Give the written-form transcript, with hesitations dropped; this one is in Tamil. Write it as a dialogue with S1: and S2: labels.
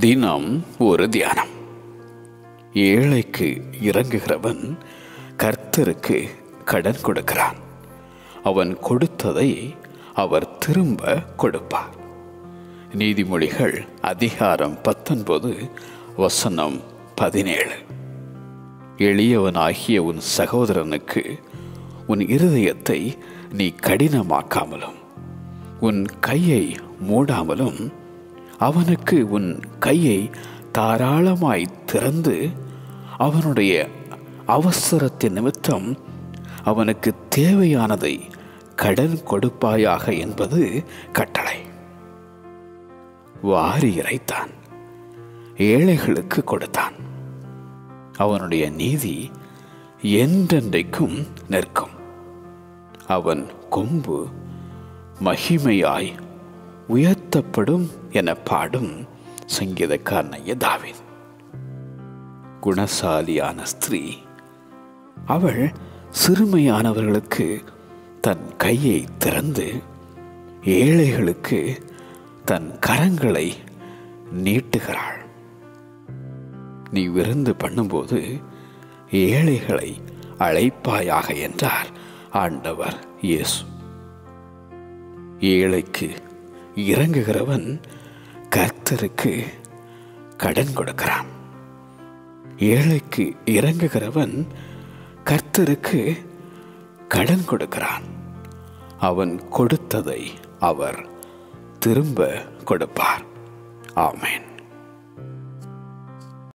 S1: தினம் ஒரு தியானம். ஏழைக்கு இறங்குகிறவன் கர்த்தருக்கு கடன் கொடுக்கிறான். அவன் கொடுத்ததை அவர் திரும்ப கொடுப்பார். நீதிமொழிகள் அதிகாரம் 19 வசனம் 17. எளியவனாகிய உன் சகோதரனுக்கு உன் இருதயத்தை நீ கடினமாக்காமலும் உன் கையை மூடாமலும் அவனுக்கு உன் கையை தாராளமாய் திறந்து அவனுடைய அவசரத்தின் நிமித்தம் அவனுக்கு தேவையானதை கடன் கொடுப்பாயாக என்பது கட்டளை. வாரி இறைத்தான், ஏழைகளுக்கு கொடுத்தான். அவனுடைய நீதி என்றென்றைக்கும் நிற்கும். அவன் கொம்பு மகிமையாய் உயர்த்தப்படும் என பாடும் சங்கீதக்காரனாகிய தாவீது. குணசாலியான ஸ்திரீ அவள் சிறுமையானவர்களுக்கு தன் கையை திறந்து ஏழைகளுக்கு தன் கரங்களை நீட்டுகிறாள். நீ விருந்து பண்ணும்போது ஏழைகளை அழைப்பாயாக என்றார் ஆண்டவர் இயேசு. ஏழைக்கு இறங்குகிறவன் கர்த்தருக்கு கடன் கொடுக்கிறான். ஏழைக்கு இறங்குகிறவன் கர்த்தருக்கு கடன் கொடுக்கிறான். அவன் கொடுத்ததை அவர் திரும்ப கொடுப்பார். ஆமென்.